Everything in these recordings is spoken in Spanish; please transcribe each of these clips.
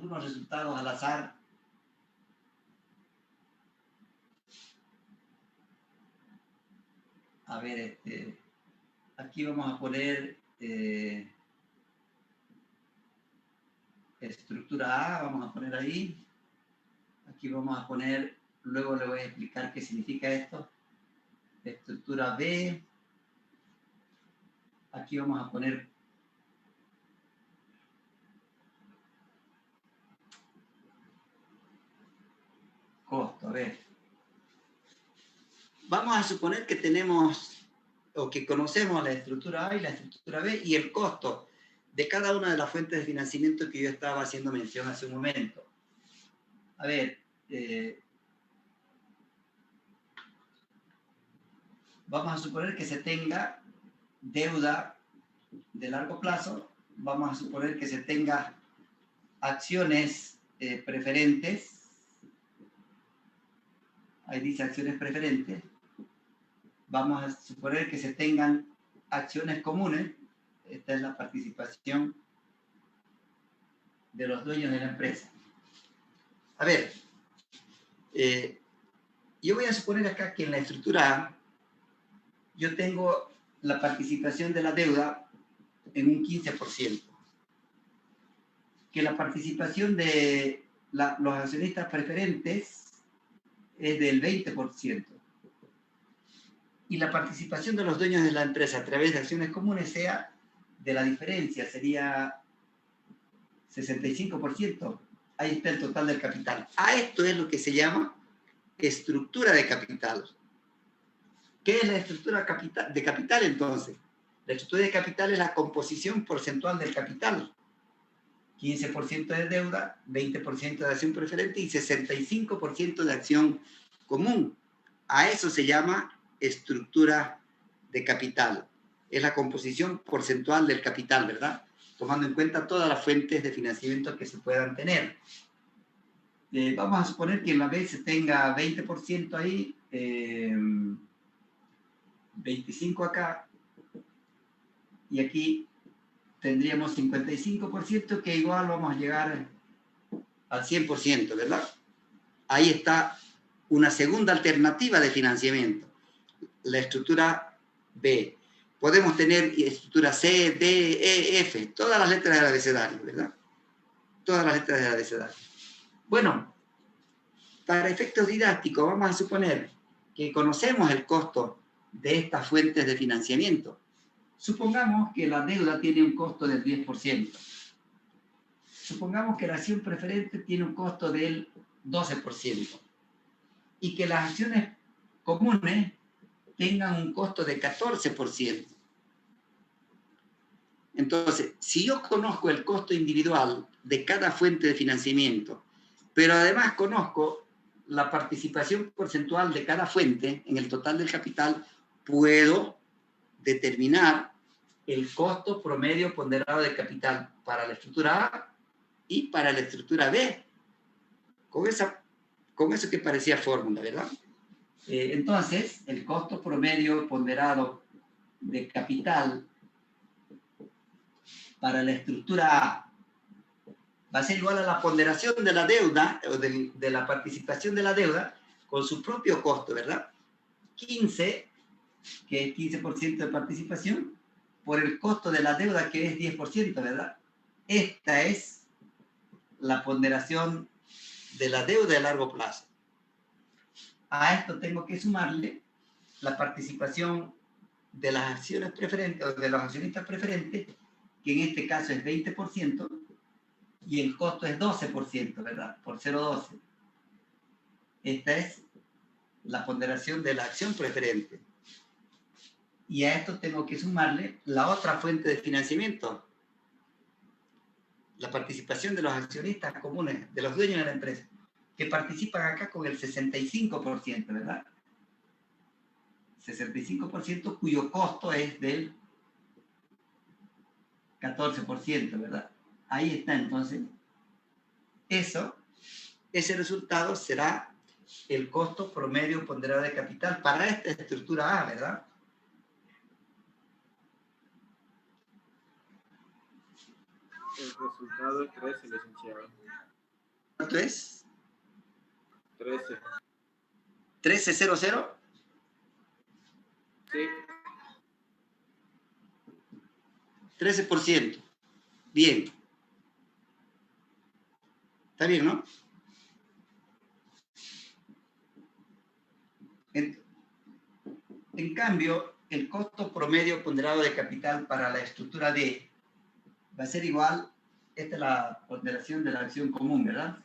unos resultados al azar. A ver, aquí vamos a poner estructura A, vamos a poner ahí. Aquí vamos a poner, luego le voy a explicar qué significa esto. Estructura B. Aquí vamos a poner costo. A ver. Vamos a suponer que tenemos o que conocemos la estructura A y la estructura B y el costo de cada una de las fuentes de financiamiento que yo estaba haciendo mención hace un momento. A ver, vamos a suponer que se tenga deuda de largo plazo, vamos a suponer que se tenga acciones preferentes, ahí dice acciones preferentes, vamos a suponer que se tengan acciones comunes, esta es la participación de los dueños de la empresa. A ver, yo voy a suponer acá que en la estructura A yo tengo la participación de la deuda en un 15%, que la participación de los accionistas preferentes es del 20%, y la participación de los dueños de la empresa a través de acciones comunes sea de la diferencia, sería 65%. Ahí está el total del capital. A esto es lo que se llama estructura de capital. ¿Qué es la estructura de capital entonces? La estructura de capital es la composición porcentual del capital. 15% de deuda, 20% de acción preferente y 65% de acción común. A eso se llama estructura de capital. Es la composición porcentual del capital, ¿verdad? Tomando en cuenta todas las fuentes de financiamiento que se puedan tener. Vamos a suponer que en la B se tenga 20% ahí, 25 acá, y aquí tendríamos 55%, que igual vamos a llegar al 100%, ¿verdad? Ahí está una segunda alternativa de financiamiento, la estructura B. Podemos tener estructura C, D, E, F, todas las letras del abecedario, ¿verdad? Todas las letras del abecedario. Bueno, para efectos didácticos vamos a suponer que conocemos el costo de estas fuentes de financiamiento. Supongamos que la deuda tiene un costo del 10%. Supongamos que la acción preferente tiene un costo del 12%. Y que las acciones comunes tengan un costo de 14%. Entonces, si yo conozco el costo individual de cada fuente de financiamiento, pero además conozco la participación porcentual de cada fuente en el total del capital, puedo determinar el costo promedio ponderado de capital para la estructura A y para la estructura B. Con eso que parecía fórmula, ¿verdad? Entonces, el costo promedio ponderado de capital para la estructura A va a ser igual a la ponderación de la deuda, o de la participación de la deuda, con su propio costo, ¿verdad? 15, que es 15% de participación, por el costo de la deuda, que es 10%, ¿verdad? Esta es la ponderación de la deuda a largo plazo. A esto tengo que sumarle la participación de las acciones preferentes, o de los accionistas preferentes, que en este caso es 20%, y el costo es 12%, ¿verdad? Por 0,12. Esta es la ponderación de la acción preferente. Y a esto tengo que sumarle la otra fuente de financiamiento, la participación de los accionistas comunes, de los dueños de la empresa, que participan acá con el 65%, ¿verdad? 65%, cuyo costo es del 14%, ¿verdad? Ahí está, entonces. Ese resultado será el costo promedio ponderado de capital para esta estructura A, ¿verdad? El resultado es 13, licenciado. ¿Cuánto es? 13. 1300. Sí. 13%. Bien. Está bien, ¿no? En cambio, el costo promedio ponderado de capital para la estructura D va a ser igual, esta es la ponderación de la acción común, ¿verdad?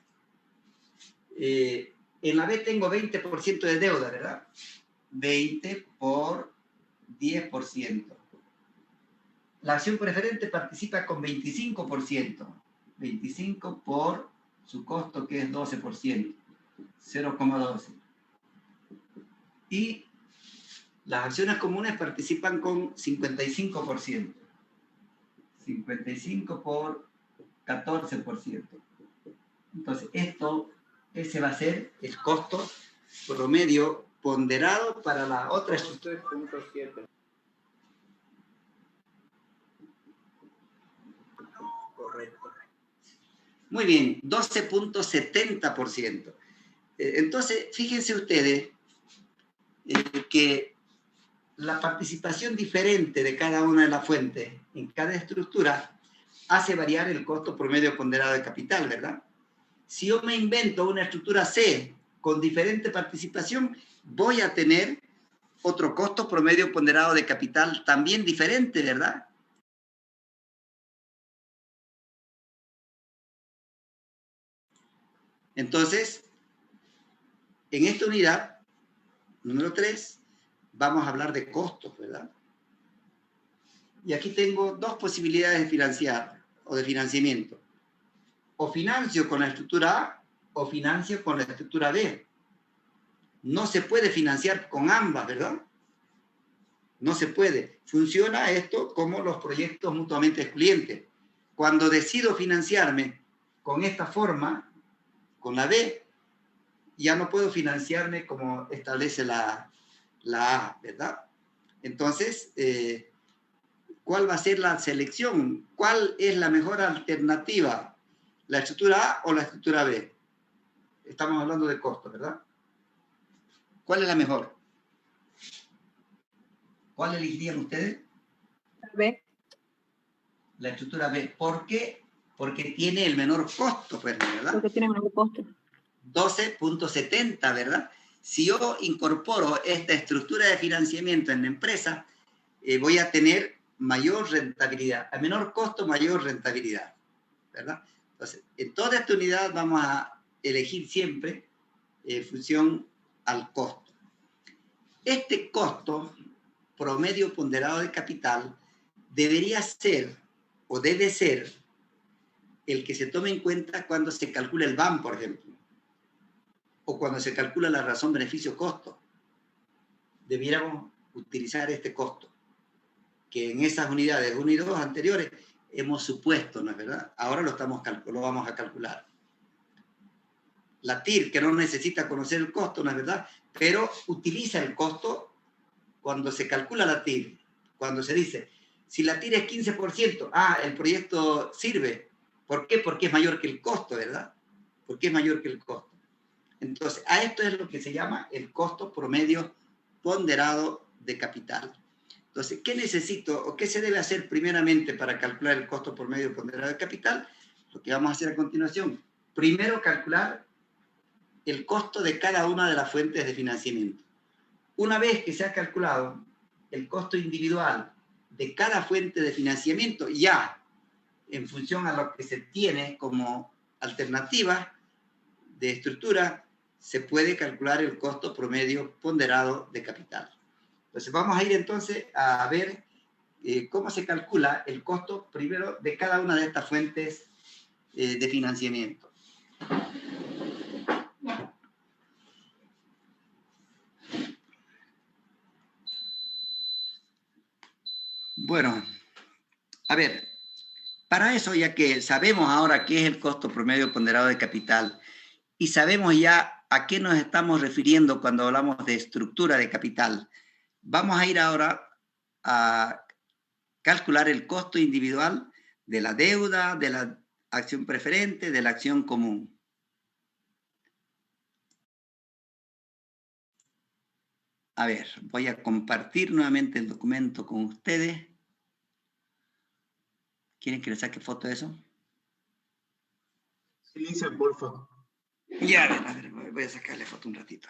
En la B tengo 20% de deuda, ¿verdad? 20 por 10%. La acción preferente participa con 25%. 25 por su costo, que es 12%. 0,12. Y las acciones comunes participan con 55%. 55 por 14%. Entonces, ese va a ser el costo promedio ponderado para la otra estructura. 3.7. Correcto. Muy bien, 12.70%. Entonces, fíjense ustedes que la participación diferente de cada una de las fuentes en cada estructura hace variar el costo promedio ponderado de capital, ¿verdad? Si yo me invento una estructura C con diferente participación, voy a tener otro costo promedio ponderado de capital también diferente, ¿verdad? Entonces, en esta unidad, número 3, vamos a hablar de costos, ¿verdad? Y aquí tengo dos posibilidades de financiar o de financiamiento. O financio con la estructura A o financio con la estructura B. No se puede financiar con ambas, ¿verdad? No se puede. Funciona esto como los proyectos mutuamente excluyentes. Cuando decido financiarme con esta forma, con la B, ya no puedo financiarme como establece la A, ¿verdad? Entonces, ¿cuál va a ser la selección? ¿Cuál es la mejor alternativa? ¿La estructura A o la estructura B? Estamos hablando de costos, ¿verdad? ¿Cuál es la mejor? ¿Cuál elegirían ustedes? B. La estructura B. ¿Por qué? Porque tiene el menor costo, pues, ¿verdad? Porque tiene menor costo. 12.70, ¿verdad? Si yo incorporo esta estructura de financiamiento en la empresa, voy a tener mayor rentabilidad. A menor costo, mayor rentabilidad, ¿verdad? Entonces, en toda esta unidad vamos a elegir siempre función al costo. Este costo promedio ponderado de capital debería ser o debe ser el que se tome en cuenta cuando se calcula el BAM, por ejemplo, o cuando se calcula la razón beneficio-costo. Debiéramos utilizar este costo, que en esas unidades 1 y 2 anteriores hemos supuesto, ¿no es verdad? Ahora lo vamos a calcular. La TIR, que no necesita conocer el costo, ¿no es verdad? Pero utiliza el costo cuando se calcula la TIR, cuando se dice, si la TIR es 15%, el proyecto sirve. ¿Por qué? Porque es mayor que el costo, ¿verdad? Porque es mayor que el costo. Entonces, a esto es lo que se llama el costo promedio ponderado de capital. Entonces, ¿qué necesito o qué se debe hacer primeramente para calcular el costo promedio ponderado de capital? Lo que vamos a hacer a continuación. Primero, calcular el costo de cada una de las fuentes de financiamiento. Una vez que se ha calculado el costo individual de cada fuente de financiamiento, ya en función a lo que se tiene como alternativa de estructura, se puede calcular el costo promedio ponderado de capital. Entonces vamos a ir entonces a ver cómo se calcula el costo primero de cada una de estas fuentes de financiamiento. Bueno, a ver, para eso, ya que sabemos ahora qué es el costo promedio ponderado de capital y sabemos ya a qué nos estamos refiriendo cuando hablamos de estructura de capital, vamos a ir ahora a calcular el costo individual de la deuda, de la acción preferente, de la acción común. A ver, voy a compartir nuevamente el documento con ustedes. ¿Quieren que le saque foto de eso? Sí, Lisa, porfa. Ya, a ver, voy a sacarle foto un ratito.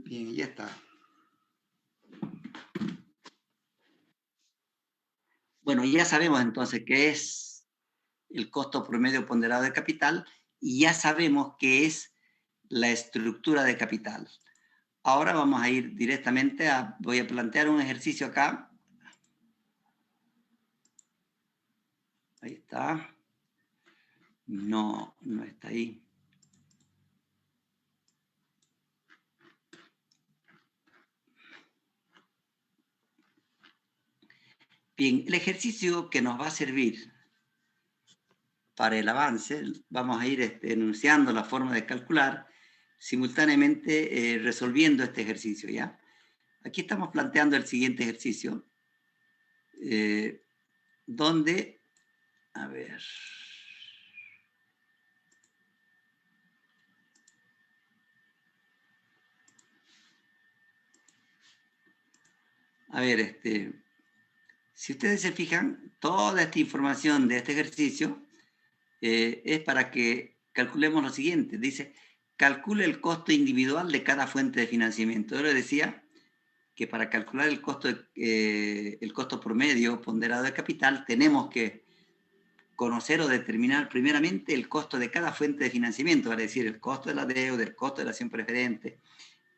Bien, ya está. Bueno, ya sabemos entonces qué es el costo promedio ponderado de capital y ya sabemos qué es la estructura de capital. Ahora vamos a ir directamente voy a plantear un ejercicio acá. Ahí está. No, no está ahí. Bien, el ejercicio que nos va a servir para el avance, vamos a ir enunciando la forma de calcular, simultáneamente resolviendo este ejercicio, ¿ya? Aquí estamos planteando el siguiente ejercicio, donde, a ver... A ver, si ustedes se fijan, toda esta información de este ejercicio es para que calculemos lo siguiente. Dice, calcule el costo individual de cada fuente de financiamiento. Yo les decía que para calcular el costo promedio ponderado de capital, tenemos que conocer o determinar primeramente el costo de cada fuente de financiamiento, es decir, el costo de la deuda, el costo de la acción preferente,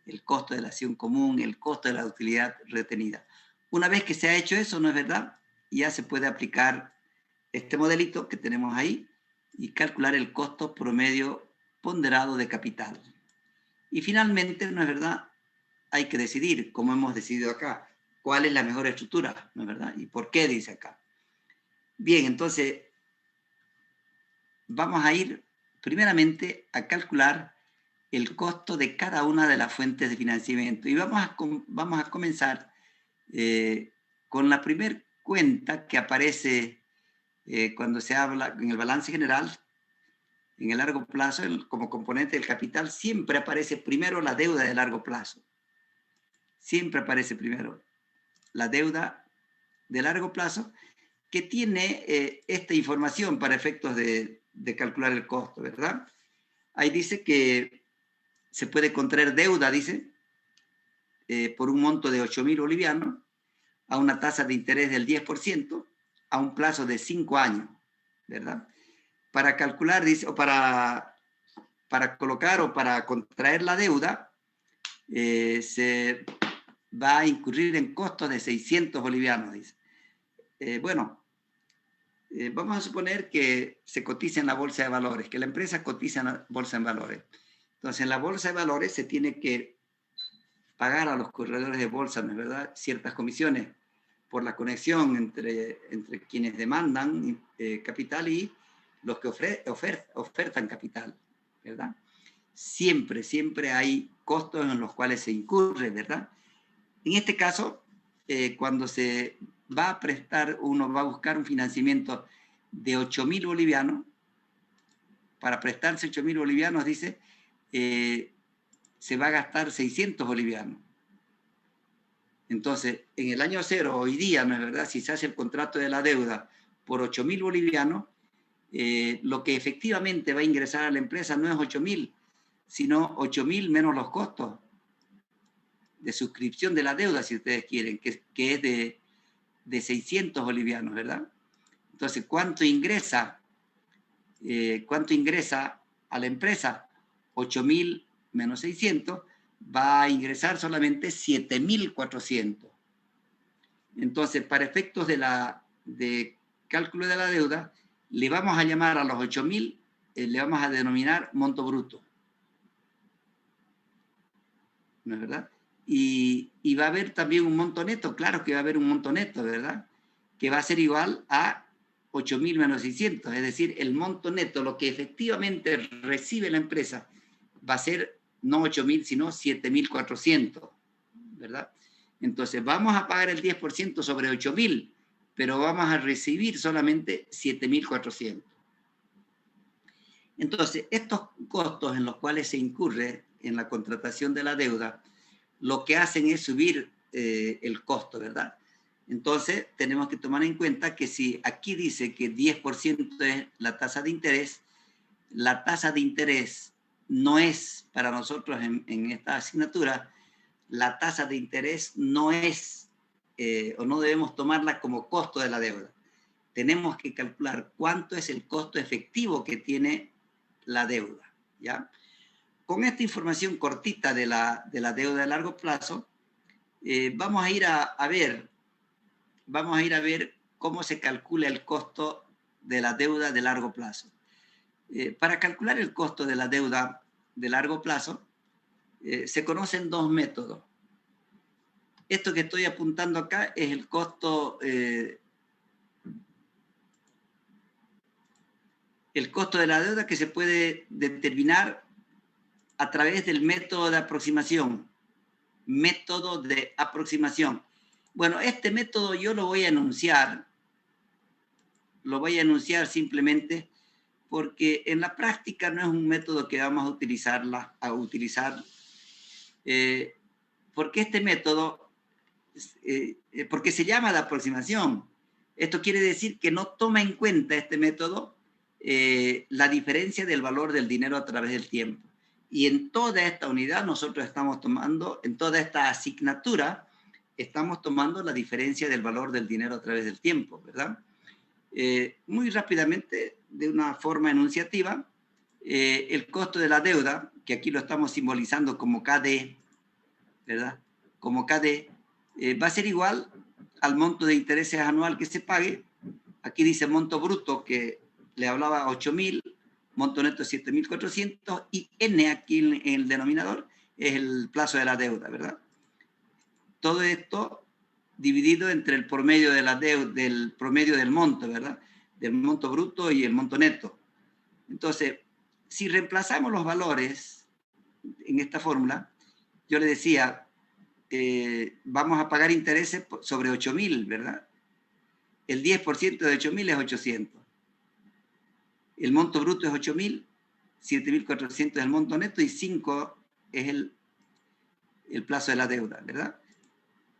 el costo de la acción común, el costo de la utilidad retenida. Una vez que se ha hecho eso, ¿no es verdad? Ya se puede aplicar este modelito que tenemos ahí y calcular el costo promedio ponderado de capital. Y finalmente, ¿no es verdad? Hay que decidir, como hemos decidido acá, cuál es la mejor estructura, ¿no es verdad? Y por qué dice acá. Bien, entonces vamos a ir primeramente a calcular el costo de cada una de las fuentes de financiamiento. Y vamos a comenzar con la primera cuenta que aparece cuando se habla en el balance general. En el largo plazo, como componente del capital, siempre aparece primero la deuda de largo plazo. Siempre aparece primero la deuda de largo plazo que tiene esta información para efectos de calcular el costo, ¿verdad? Ahí dice que se puede contraer deuda, dice, por un monto de 8.000 bolivianos a una tasa de interés del 10% a un plazo de 5 años, ¿verdad? Para calcular, dice, o para colocar o para contraer la deuda, se va a incurrir en costos de 600 bolivianos, dice. Vamos a suponer que se cotiza en la bolsa de valores, que la empresa cotiza en la bolsa de valores. Entonces, en la bolsa de valores se tiene que pagar a los corredores de bolsa, ¿no es verdad?, ciertas comisiones por la conexión entre quienes demandan capital y los que ofertan capital, ¿verdad? Siempre hay costos en los cuales se incurre, ¿verdad? En este caso, cuando se va a prestar, uno va a buscar un financiamiento de 8.000 bolivianos, para prestarse 8.000 bolivianos, dice, se va a gastar 600 bolivianos. Entonces, en el año cero, hoy día, ¿no es verdad?, si se hace el contrato de la deuda por 8.000 bolivianos, lo que efectivamente va a ingresar a la empresa no es 8.000, sino 8.000 menos los costos de suscripción de la deuda, si ustedes quieren, que es de 600 bolivianos, ¿verdad? Entonces, ¿cuánto ingresa a la empresa? 8.000 menos 600, va a ingresar solamente 7.400. Entonces, para efectos de cálculo de la deuda, le vamos a llamar a los 8.000, le vamos a denominar monto bruto. ¿No es verdad? y va a haber también un monto neto, claro que va a haber un monto neto, ¿verdad? Que va a ser igual a 8.000 menos 600, es decir, el monto neto, lo que efectivamente recibe la empresa, va a ser no 8.000, sino 7.400, ¿verdad? Entonces, vamos a pagar el 10% sobre 8.000, pero vamos a recibir solamente 7.400. Entonces, estos costos en los cuales se incurre en la contratación de la deuda, lo que hacen es subir el costo, ¿verdad? Entonces, tenemos que tomar en cuenta que si aquí dice que 10% es la tasa de interés, la tasa de interés no es para nosotros en esta asignatura, la tasa de interés no es o no debemos tomarla como costo de la deuda. Tenemos que calcular cuánto es el costo efectivo que tiene la deuda, ¿ya? Con esta información cortita de la deuda de largo plazo, vamos a ir a ver cómo se calcula el costo de la deuda de largo plazo. Para calcular el costo de la deuda de largo plazo, se conocen dos métodos. Esto que estoy apuntando acá es el costo de la deuda que se puede determinar a través del método de aproximación. Método de aproximación. Bueno, este método yo lo voy a enunciar simplemente porque en la práctica no es un método que vamos a utilizar, porque este método, porque se llama de aproximación. Esto quiere decir que no toma en cuenta este método la diferencia del valor del dinero a través del tiempo. Y en toda esta unidad nosotros estamos tomando, en toda esta asignatura, estamos tomando la diferencia del valor del dinero a través del tiempo, ¿verdad? Muy rápidamente, de una forma enunciativa, el costo de la deuda, que aquí lo estamos simbolizando como KD, ¿verdad? Como KD, va a ser igual al monto de intereses anual que se pague. Aquí dice monto bruto, que le hablaba 8.000, monto neto 7.400, y N aquí en el denominador es el plazo de la deuda, ¿verdad? Todo esto dividido entre el promedio de la deuda, del promedio del monto, ¿verdad? Del monto bruto y el monto neto. Entonces, si reemplazamos los valores en esta fórmula, yo le decía, vamos a pagar intereses sobre 8.000, ¿verdad? El 10% de 8.000 es 800. El monto bruto es 8.000, 7.400 es el monto neto y 5 es el plazo de la deuda, ¿verdad?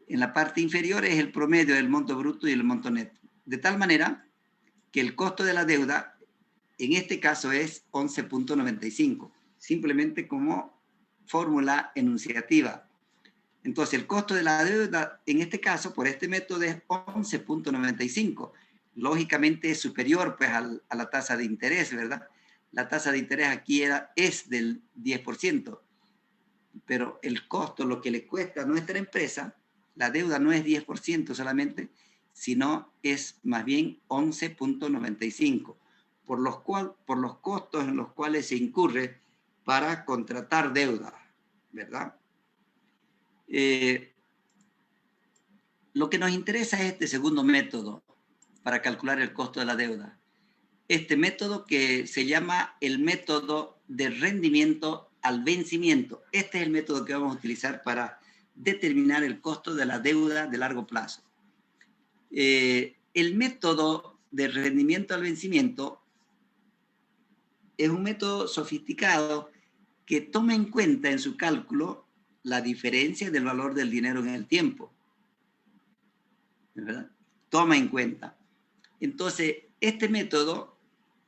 En la parte inferior es el promedio del monto bruto y el monto neto. De tal manera que el costo de la deuda, en este caso, es 11.95, simplemente como fórmula enunciativa. Entonces, el costo de la deuda, en este caso, por este método, es 11.95. Lógicamente es superior pues, a la tasa de interés, ¿verdad? La tasa de interés aquí es del 10%, pero el costo, lo que le cuesta a nuestra empresa, la deuda no es 10% solamente, sino es más bien 11.95, por los costos en los cuales se incurre para contratar deuda, ¿verdad? Lo que nos interesa es este segundo método para calcular el costo de la deuda. Este método que se llama el método de rendimiento al vencimiento. Este es el método que vamos a utilizar para determinar el costo de la deuda de largo plazo. El método de rendimiento al vencimiento es un método sofisticado que toma en cuenta en su cálculo la diferencia del valor del dinero en el tiempo, ¿verdad? Toma en cuenta. Entonces, este método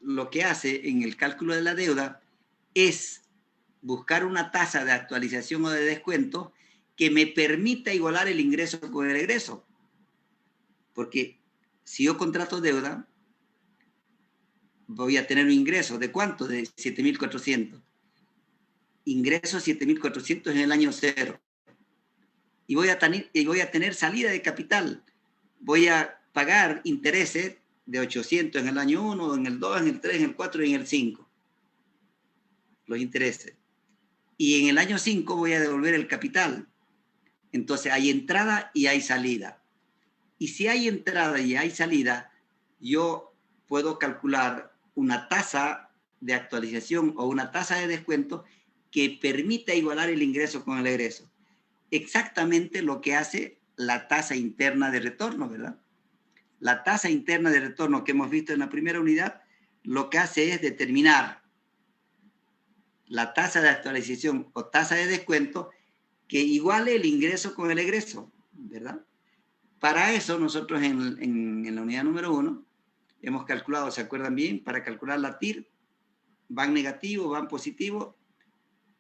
lo que hace en el cálculo de la deuda es buscar una tasa de actualización o de descuento que me permita igualar el ingreso con el egreso. Porque si yo contrato deuda, voy a tener un ingreso ¿de cuánto? De 7.400. Ingreso 7.400 en el año 0. Y voy a tener salida de capital. Voy a pagar intereses de 800 en el año 1, en el 2, en el 3, en el 4 y en el 5. Los intereses. Y en el año 5 voy a devolver el capital. Entonces hay entrada y hay salida. Y si hay entrada y hay salida, yo puedo calcular una tasa de actualización o una tasa de descuento que permita igualar el ingreso con el egreso. Exactamente lo que hace la tasa interna de retorno, ¿verdad? La tasa interna de retorno que hemos visto en la primera unidad, lo que hace es determinar la tasa de actualización o tasa de descuento que iguale el ingreso con el egreso, ¿verdad? Para eso nosotros en la unidad número 1 hemos calculado, ¿se acuerdan bien? Para calcular la TIR, van negativo, van positivo,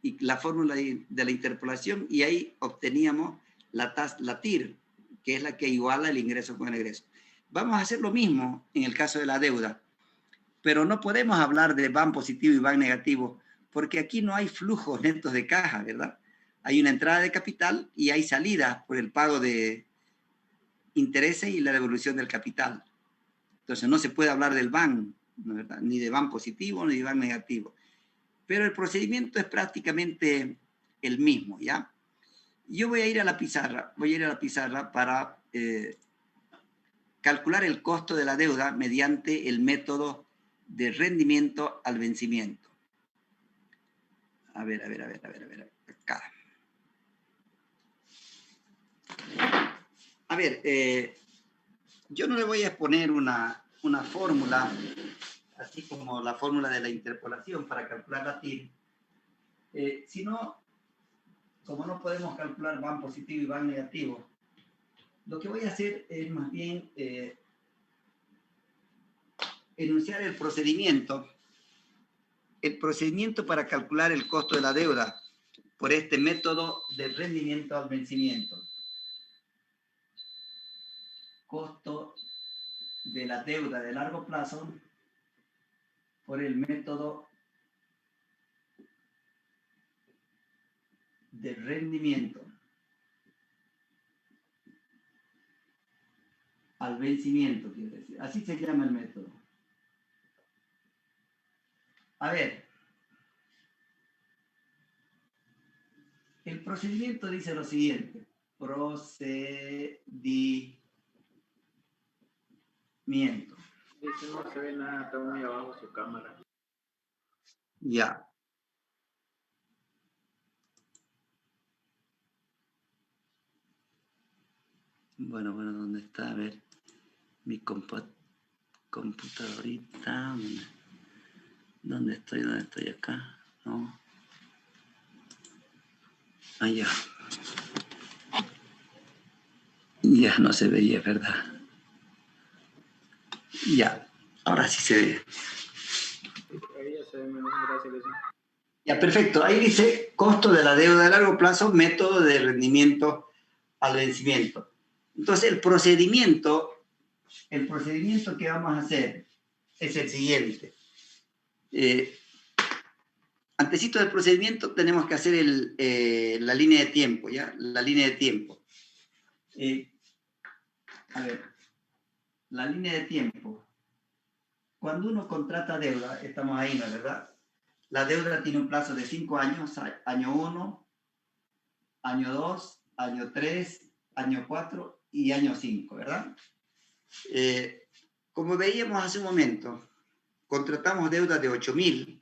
y la fórmula de la interpolación, y ahí obteníamos la TIR, que es la que iguala el ingreso con el egreso. Vamos a hacer lo mismo en el caso de la deuda, pero no podemos hablar de van positivo y van negativo, porque aquí no hay flujos netos de caja, ¿verdad? Hay una entrada de capital y hay salidas por el pago de intereses y la devolución del capital. Entonces no se puede hablar del van, ¿no, verdad? Ni de van positivo ni de van negativo. Pero el procedimiento es prácticamente el mismo, ¿ya? Yo voy a ir a la pizarra, para calcular el costo de la deuda mediante el método de rendimiento al vencimiento. A ver, acá. A ver, yo no le voy a exponer una fórmula, así como la fórmula de la interpolación para calcular la TIR, sino, como no podemos calcular van positivo y van negativo, lo que voy a hacer es más bien enunciar el procedimiento para calcular el costo de la deuda por este método de rendimiento al vencimiento. Costo de la deuda de largo plazo por el método de rendimiento al vencimiento, quiere decir. Así se llama el método. A ver, el procedimiento dice lo siguiente. Procedimiento. Dice, no se ve nada, está muy abajo su cámara. Ya. Bueno, ¿dónde está? A ver, mi computadorita. ¿Dónde estoy acá? No. Ah, ya. Ya no se veía, ¿verdad? Ya, ahora sí se ve. Ahí ya se ve mejor, gracias. Ya, perfecto. Ahí dice costo de la deuda de largo plazo, método de rendimiento al vencimiento. Entonces, el procedimiento que vamos a hacer es el siguiente. Antesito del procedimiento tenemos que hacer la línea de tiempo, ¿ya? La línea de tiempo. A ver, la línea de tiempo. Cuando uno contrata deuda, estamos ahí, ¿no es verdad? La deuda tiene un plazo de 5 años, año 1, año 2, año 3, año 4 y año 5, ¿verdad? Como veíamos hace un momento, contratamos deuda de 8.000,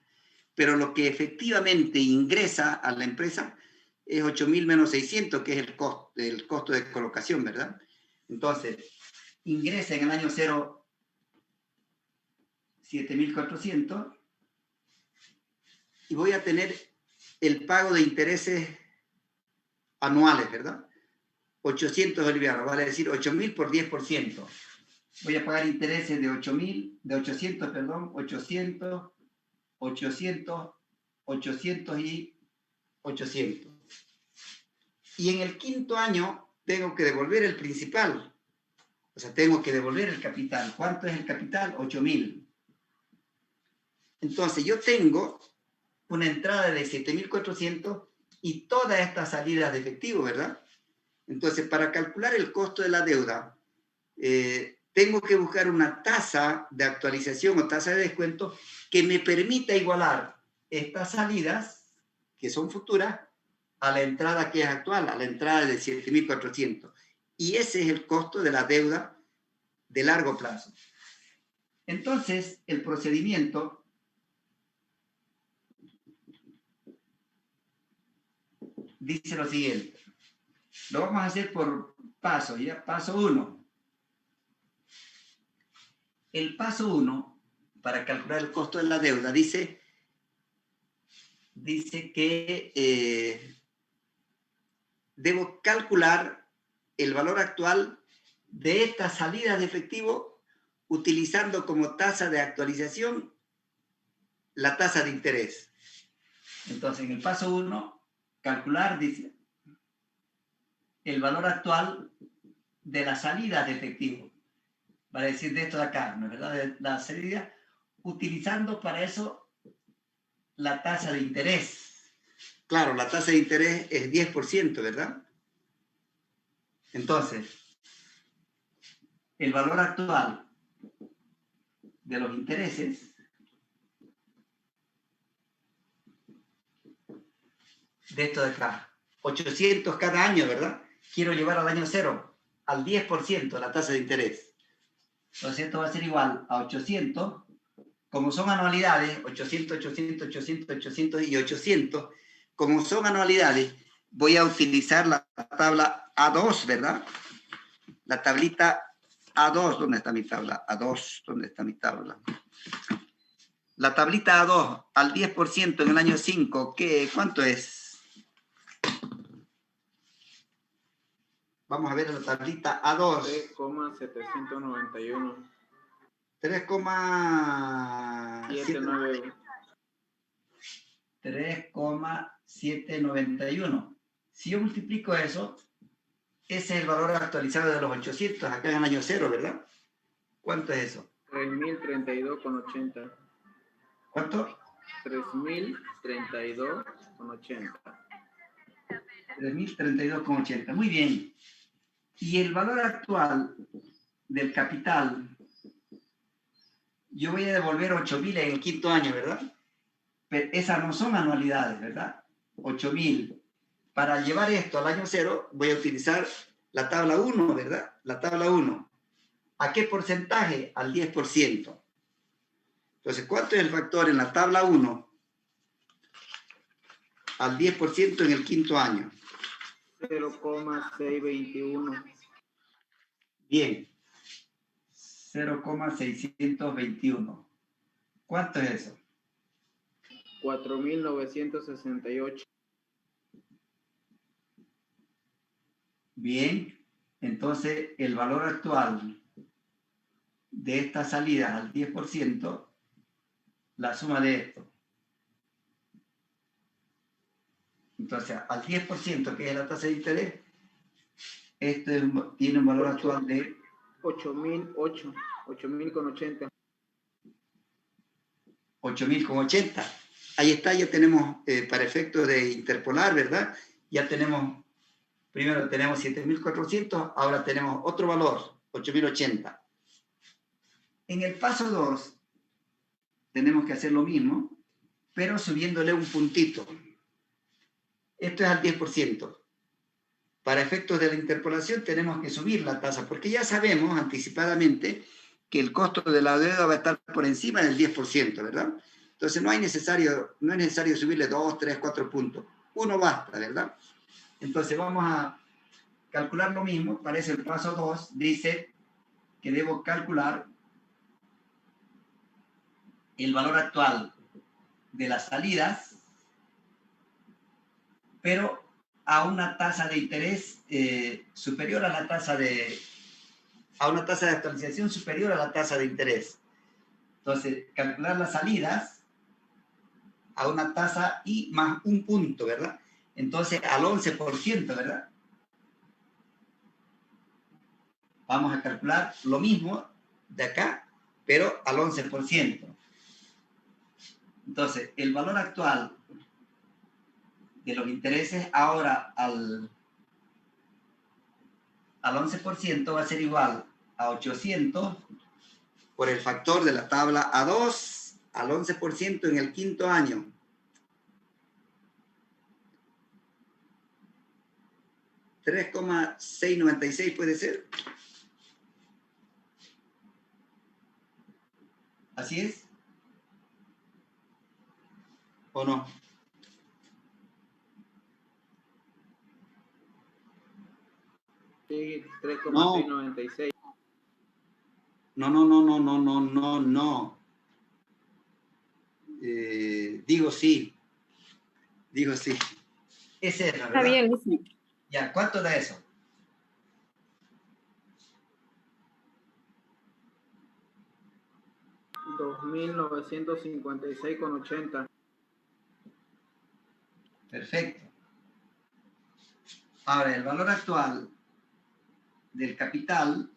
pero lo que efectivamente ingresa a la empresa es 8.000 menos 600, que es el costo de colocación, ¿verdad? Entonces, ingresa en el año 0 7.400 y voy a tener el pago de intereses anuales, ¿verdad? 800 bolivianos, vale decir 8.000 por 10%. Voy a pagar intereses de 800, 800 y 800. Y en el quinto año tengo que devolver el principal. O sea, tengo que devolver el capital. ¿Cuánto es el capital? 8.000. Entonces, yo tengo una entrada de 7.400 y todas estas salidas de efectivo, ¿verdad? Entonces, para calcular el costo de la deuda, tengo que buscar una tasa de actualización o tasa de descuento que me permita igualar estas salidas, que son futuras, a la entrada que es actual, a la entrada de 7.400. Y ese es el costo de la deuda de largo plazo. Entonces, el procedimiento dice lo siguiente. Lo vamos a hacer por paso, ¿ya? Paso 1. El paso 1, para calcular el costo de la deuda, dice que debo calcular el valor actual de estas salidas de efectivo utilizando como tasa de actualización la tasa de interés. Entonces, en el paso 1, calcular, dice, el valor actual de la salida de efectivo. Va a decir de esto de acá, ¿no es verdad? De la salida, utilizando para eso la tasa de interés. Claro, la tasa de interés es 10%, ¿verdad? Entonces, el valor actual de los intereses de esto de acá, 800 cada año, ¿verdad? Quiero llevar al año 0, al 10% la tasa de interés. Entonces esto va a ser igual a 800, como son anualidades, 800, 800, 800, 800 y 800, como son anualidades, voy a utilizar la tabla A2, ¿verdad? La tablita A2, ¿dónde está mi tabla? A2, ¿dónde está mi tabla? La tablita A2 al 10% en el año 5, ¿cuánto es? Vamos a ver la tablita A2. 3,791. 3,791. 3,791. Si yo multiplico eso, ese es el valor actualizado de los 800, acá en el año 0, ¿verdad? ¿Cuánto es eso? 3.032,80. ¿Cuánto? 3.032,80. 3.032,80. Muy bien. Y el valor actual del capital, yo voy a devolver 8.000 en el quinto año, ¿verdad? Pero esas no son anualidades, ¿verdad? 8.000. Para llevar esto al año 0, voy a utilizar la tabla 1, ¿verdad? La tabla 1. ¿A qué porcentaje? Al 10%. Entonces, ¿cuánto es el factor en la tabla 1? Al 10% en el quinto año. 0,621. Bien. 0,621. ¿Cuánto es eso? 4.968. Bien. Entonces, el valor actual de esta salida al 10%, la suma de esto. Entonces, al 10%, que es la tasa de interés, esto tiene un valor actual de 8.008. 8.000,80. 8.080. Ahí está, ya tenemos para efectos de interpolar, ¿verdad? Ya tenemos, primero tenemos 7.400, ahora tenemos otro valor, 8.080. En el paso 2, tenemos que hacer lo mismo, pero subiéndole un puntito. Esto es al 10%. Para efectos de la interpolación tenemos que subir la tasa, porque ya sabemos anticipadamente que el costo de la deuda va a estar por encima del 10%, ¿verdad? Entonces no es necesario subirle 2, 3, 4 puntos. Uno basta, ¿verdad? Entonces vamos a calcular lo mismo. Para eso el paso 2 dice que debo calcular el valor actual de las salidas, pero a una tasa de interés superior a la tasa a una tasa de actualización superior a la tasa de interés. Entonces, calcular las salidas a una tasa y más un punto, ¿verdad? Entonces, al 11%, ¿verdad? Vamos a calcular lo mismo de acá, pero al 11%. Entonces, el valor actual de los intereses ahora al 11% va a ser igual a 800 por el factor de la tabla A2 al 11% en el quinto año. 3,696 puede ser. ¿Así es? ¿O no? Sí, 3,696. No. Digo sí. Ese es, la Está verdad. bien, licenciado. Ya, ¿cuánto da eso? $2,956,80. Perfecto. Ahora, el valor actual del capital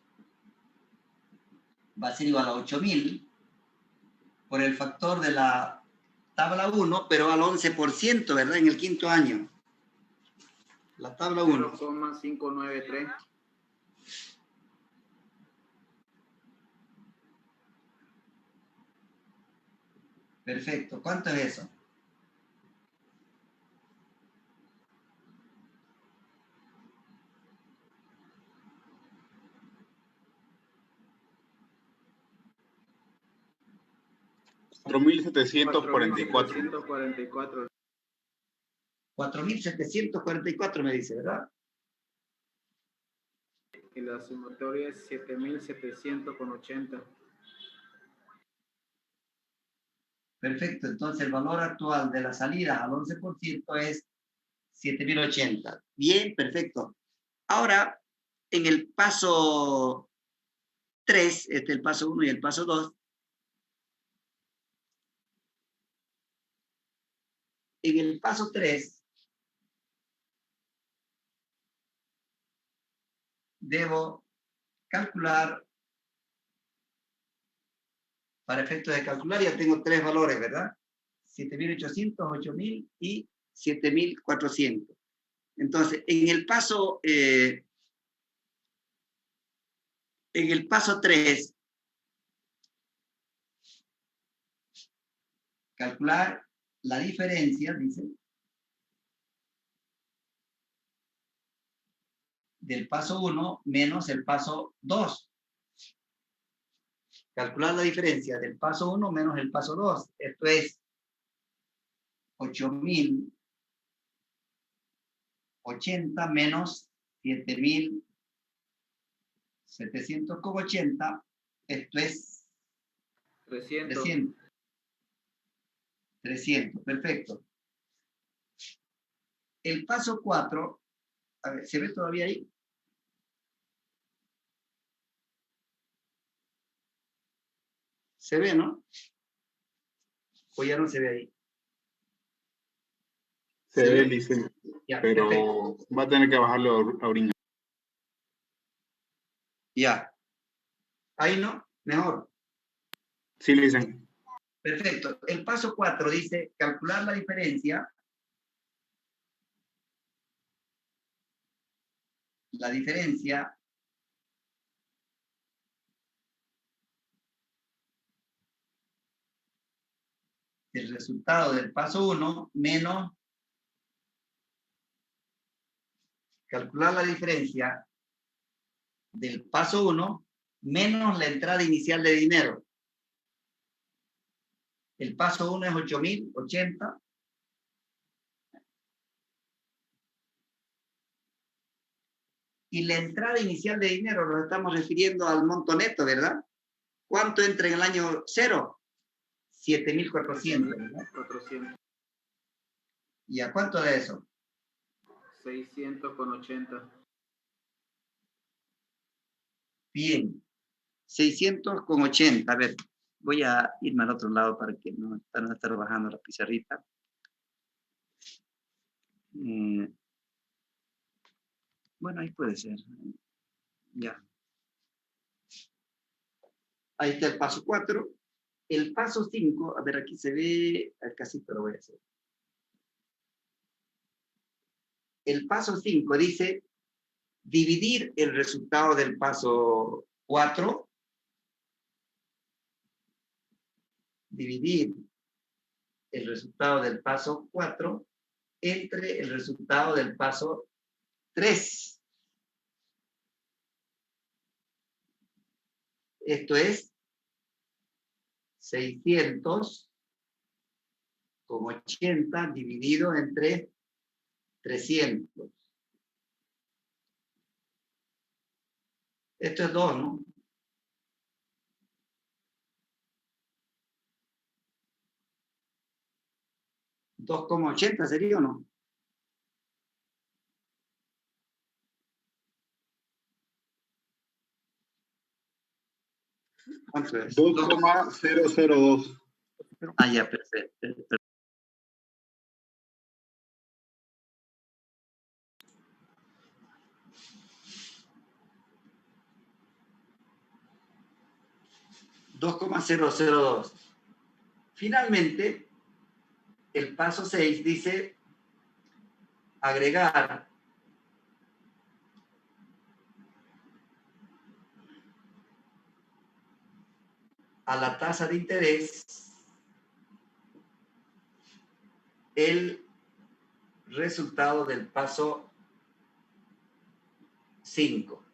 va a ser igual a 8.000 por el factor de la tabla 1, pero al 11%, ¿verdad? En el quinto año. La tabla 1. 0,593. Perfecto. ¿Cuánto es eso? $4,744. 4.744 me dice, ¿verdad? Y la sumatoria es 7,700,80. Perfecto. Entonces, el valor actual de la salida al 11% es 7.080. Bien, perfecto. Ahora, en el paso 3, el paso 1 y el paso 2, en el paso 3, debo calcular, para efectos de calcular, ya tengo tres valores, ¿verdad? 7.800, 8.000 y 7.400. Entonces, en el paso 3, calcular la diferencia, dice, del paso 1 menos el paso 2. Calcular la diferencia del paso 1 menos el paso 2. Esto es 8.080 menos 7.700,80. Esto es 300. 300. Perfecto. El paso 4, a ver, ¿se ve todavía ahí? ¿Se ve, no? ¿O ya no se ve ahí? Se ve, licenciado, Ya, pero perfecto. va a tener que bajarlo ahorita. Ya. Ahí no, mejor. Sí, licenciado. Perfecto. El paso 4 dice calcular la diferencia. La diferencia del resultado del paso 1 menos calcular la diferencia del paso 1 menos la entrada inicial de dinero. El paso 1 es 8.080. Y la entrada inicial de dinero nos estamos refiriendo al monto neto, ¿verdad? ¿Cuánto entra en el año 0? 7.400, ¿verdad? 400. ¿Y a cuánto de eso? 600,80. Bien. 600,80. A ver, voy a irme al otro lado para que no estar bajando la pizarrita. Bueno, ahí puede ser. Ya. Ahí está el paso 4. El paso 5, a ver, aquí se ve, casi te lo voy a hacer. El paso 5 dice dividir el resultado del paso 4, dividir el resultado del paso 4 entre el resultado del paso 3. Esto es 600,80 dividido entre 300. Esto es 2, ¿no? ¿2,80 sería o no? ¿Cuánto es? 2,002. Ah, ya, perfecto. $2,002. Finalmente, el paso 6 dice agregar a la tasa de interés el resultado del paso 5.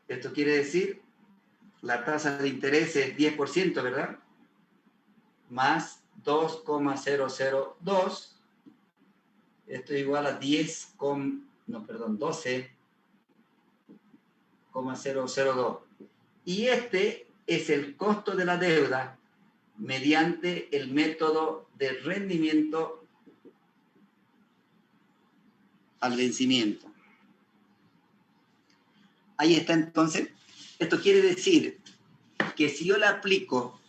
Esto quiere decir, la tasa de interés es 10%, ¿verdad? Más 2,002. Esto es igual a 12,002. Y este es el costo de la deuda mediante el método de rendimiento al vencimiento. Ahí está entonces. Esto quiere decir que si yo la aplico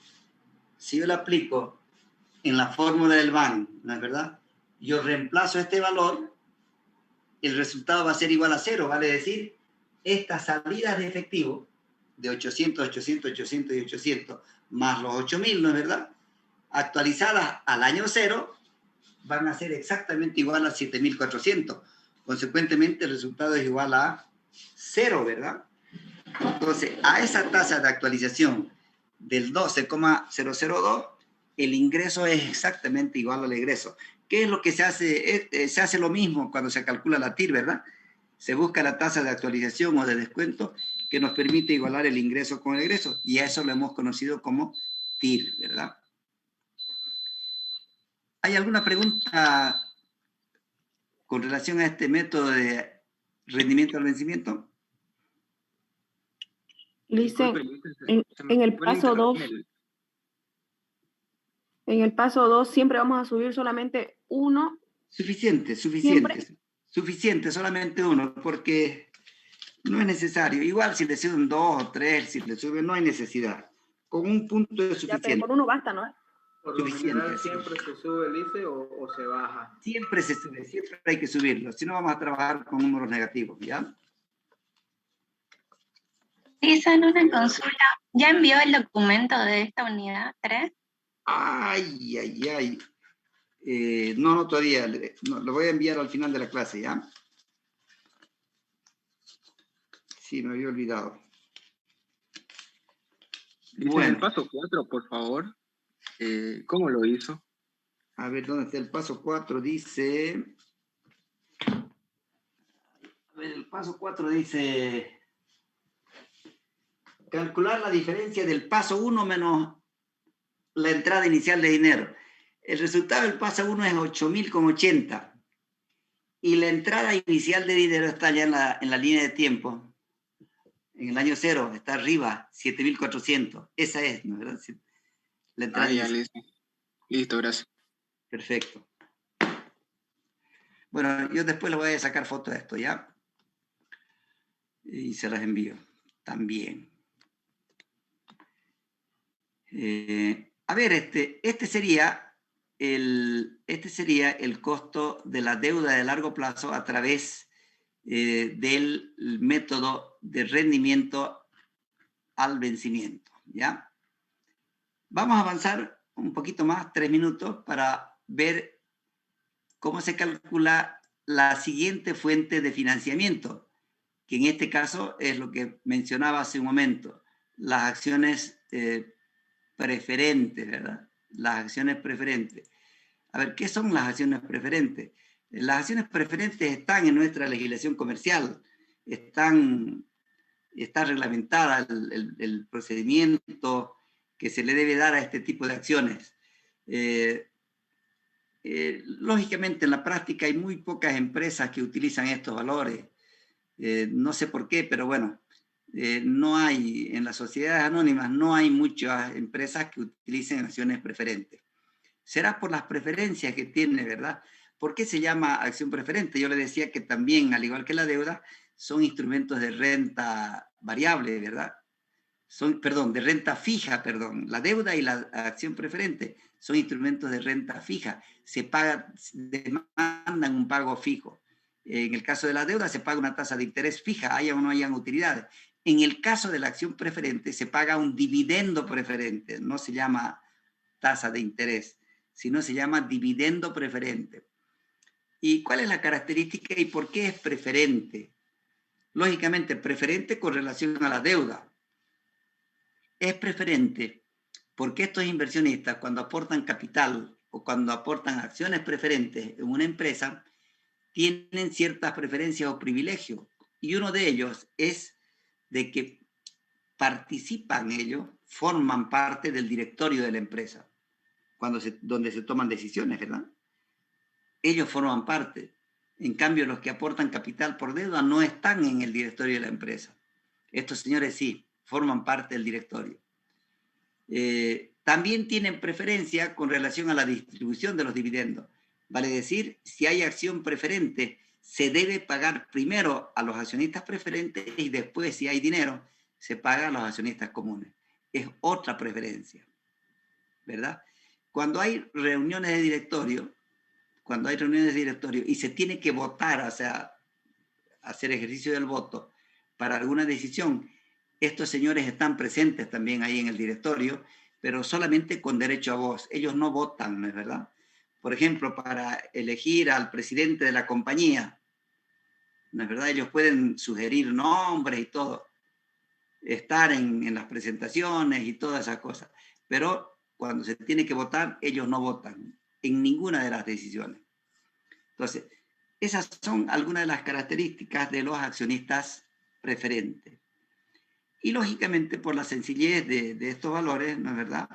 en la fórmula del BAN, ¿no es verdad? Yo reemplazo este valor, el resultado va a ser igual a 0, vale decir, estas salidas de efectivo de 800, 800, 800 y 800, más los 8.000, ¿no es verdad? Actualizadas al año 0, van a ser exactamente igual a 7.400. Consecuentemente, el resultado es igual a 0, ¿verdad? Entonces, a esa tasa de actualización del 12,002, el ingreso es exactamente igual al egreso. ¿Qué es lo que se hace? Se hace lo mismo cuando se calcula la TIR, ¿verdad? Se busca la tasa de actualización o de descuento que nos permite igualar el ingreso con el egreso, y a eso lo hemos conocido como TIR, ¿verdad? ¿Hay alguna pregunta con relación a este método de rendimiento al vencimiento? Licen, Disculpe, en el paso 2, siempre vamos a subir solamente uno. Suficiente, solamente uno, porque no es necesario. Igual si le suben 2 o 3, si le suben, no hay necesidad. Con un punto es Ya, pero suficiente. con uno basta, ¿no? por lo Suficiente, general sí. siempre se sube el ICE o se baja. Siempre se sube, siempre hay que subirlo. Si no, vamos a trabajar con números negativos, ¿ya? Dicen una consulta. ¿Ya envió el documento de esta unidad 3? Ay. No, todavía. No, lo voy a enviar al final de la clase, ¿ya? Sí, me había olvidado. Dice Bueno. el paso 4, por favor. ¿Cómo lo hizo? A ver, ¿dónde está el paso 4? Dice... A ver, el paso 4 dice... Calcular la diferencia del paso 1 menos la entrada inicial de dinero. El resultado del paso 1 es 8.080. Y la entrada inicial de dinero está ya en la línea de tiempo. En el año 0, está arriba, 7.400. Esa es, ¿no es verdad? La entrada Ya, inicial. listo, gracias. Perfecto. Bueno, yo después le voy a sacar foto de esto, ¿ya? Y se las envío también. A ver, este sería el costo de la deuda de largo plazo a través del método de rendimiento al vencimiento, ¿ya? Vamos a avanzar un poquito más, 3 minutos, para ver cómo se calcula la siguiente fuente de financiamiento, que en este caso es lo que mencionaba hace un momento, las acciones preferentes, ¿verdad? Las acciones preferentes. A ver, ¿qué son las acciones preferentes? Las acciones preferentes están en nuestra legislación comercial, está reglamentada el procedimiento que se le debe dar a este tipo de acciones. Lógicamente, en la práctica hay muy pocas empresas que utilizan estos valores. No sé por qué, pero bueno, no hay, en las sociedades anónimas no hay muchas empresas que utilicen acciones preferentes. Será por las preferencias que tiene, ¿verdad? ¿Por qué se llama acción preferente? Yo le decía que también, al igual que la deuda, son instrumentos de renta variable, ¿verdad? De renta fija, perdón. La deuda y la acción preferente son instrumentos de renta fija. Demandan un pago fijo. En el caso de la deuda se paga una tasa de interés fija, haya o no hayan utilidades. En el caso de la acción preferente se paga un dividendo preferente, no se llama tasa de interés, sino se llama dividendo preferente. ¿Y cuál es la característica y por qué es preferente? Lógicamente, preferente con relación a la deuda. Es preferente porque estos inversionistas, cuando aportan capital o cuando aportan acciones preferentes en una empresa, tienen ciertas preferencias o privilegios. Y uno de ellos es de que participan ellos, forman parte del directorio de la empresa, donde se toman decisiones, ¿verdad? Ellos forman parte. En cambio, los que aportan capital por deuda no están en el directorio de la empresa. Estos señores sí, forman parte del directorio. También tienen preferencia con relación a la distribución de los dividendos. Vale decir, si hay acción preferente, se debe pagar primero a los accionistas preferentes y después, si hay dinero, se paga a los accionistas comunes. Es otra preferencia, ¿verdad? Cuando hay reuniones de directorio, y se tiene que votar, o sea, hacer ejercicio del voto para alguna decisión, estos señores están presentes también ahí en el directorio, pero solamente con derecho a voz. Ellos no votan, ¿no es verdad? Por ejemplo, para elegir al presidente de la compañía, ¿no es verdad? Ellos pueden sugerir nombres y todo, estar en las presentaciones y todas esas cosas, pero cuando se tiene que votar, ellos no votan en ninguna de las decisiones. Entonces, esas son algunas de las características de los accionistas preferentes. Y lógicamente, por la sencillez de estos valores, ¿no es verdad?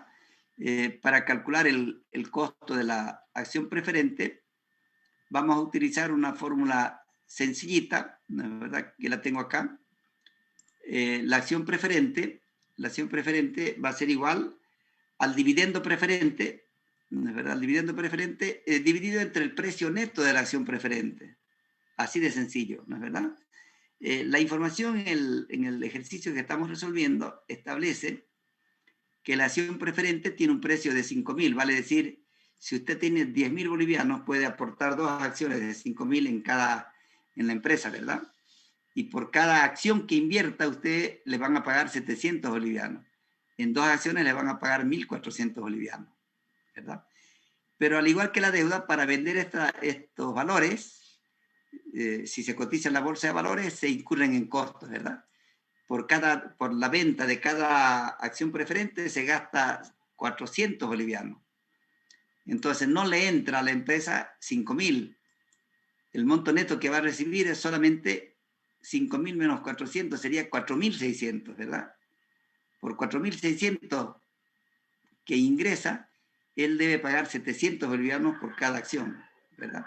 Para calcular el costo de la acción preferente, vamos a utilizar una fórmula sencillita, ¿no es verdad? Que la tengo acá. La acción preferente va a ser igual al dividendo preferente, ¿no es verdad? El dividendo preferente dividido entre el precio neto de la acción preferente. Así de sencillo, ¿no es verdad? La información en el ejercicio que estamos resolviendo establece que la acción preferente tiene un precio de 5.000, vale decir, si usted tiene 10.000 bolivianos, puede aportar 2 acciones de 5.000 en la empresa, ¿verdad? Y por cada acción que invierta, usted le van a pagar 700 bolivianos. En 2 acciones le van a pagar 1.400 bolivianos, ¿verdad? Pero al igual que la deuda, para vender estos valores, si se cotiza en la bolsa de valores, se incurren en costos, ¿verdad? Por la venta de cada acción preferente se gasta 400 bolivianos. Entonces no le entra a la empresa 5.000. El monto neto que va a recibir es solamente 5.000 menos 400, sería 4.600, ¿verdad? Por 4.600 que ingresa, él debe pagar 700 bolivianos por cada acción, ¿verdad?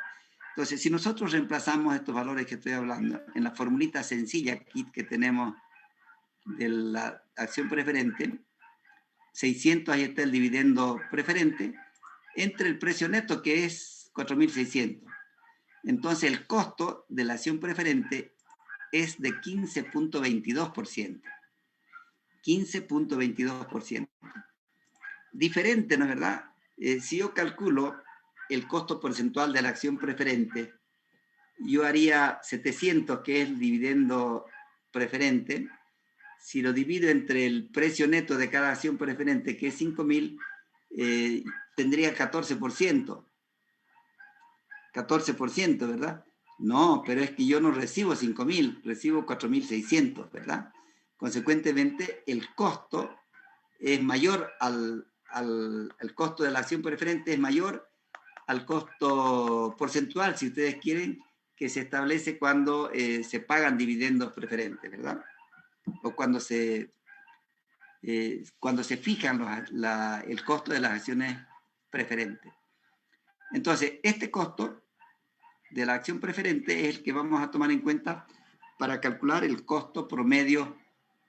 Entonces, si nosotros reemplazamos estos valores que estoy hablando en la formulita sencilla que tenemos de la acción preferente, 600, ahí está el dividendo preferente, entre el precio neto que es 4.600. Entonces, el costo de la acción preferente es de 15.22%. 15.22%. Diferente, ¿no es verdad? Si yo calculo el costo porcentual de la acción preferente, yo haría 700, que es el dividendo preferente. Si lo divido entre el precio neto de cada acción preferente, que es 5.000, tendría 14%. 14%, ¿verdad? No, pero es que yo no recibo 5.000, recibo 4.600, ¿verdad? Consecuentemente, el costo es mayor el costo de la acción preferente es mayor al costo porcentual, si ustedes quieren, que se establece cuando se pagan dividendos preferentes, ¿verdad? O cuando se fijan el costo de las acciones preferentes. Entonces, este costo de la acción preferente es el que vamos a tomar en cuenta para calcular el costo promedio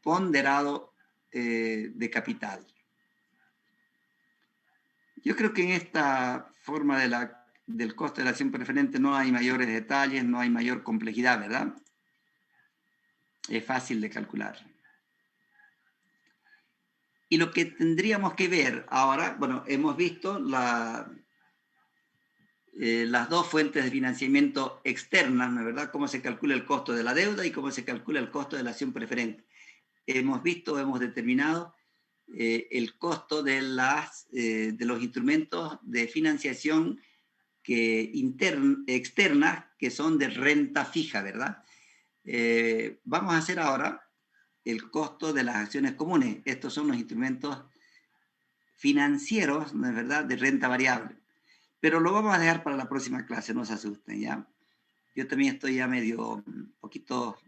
ponderado de capital. Yo creo que en esta forma del costo de la acción preferente no hay mayores detalles, no hay mayor complejidad, ¿verdad? Es fácil de calcular. Y lo que tendríamos que ver ahora, bueno, hemos visto las dos fuentes de financiamiento externas, ¿no es verdad? Cómo se calcula el costo de la deuda y cómo se calcula el costo de la acción preferente. Hemos determinado el costo de los instrumentos de financiación externas que son de renta fija, ¿verdad? Vamos a hacer ahora el costo de las acciones comunes. Estos son los instrumentos financieros, ¿no es verdad?, de renta variable. Pero lo vamos a dejar para la próxima clase, no se asusten, ¿ya? Yo también estoy ya medio, un poquito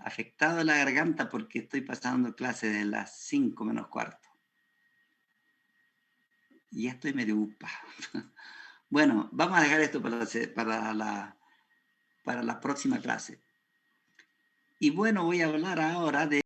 afectado de la garganta porque estoy pasando clase de las 5 menos cuarto. Y ya estoy medio upa. Bueno, vamos a dejar esto para la próxima clase. Y bueno, voy a hablar ahora de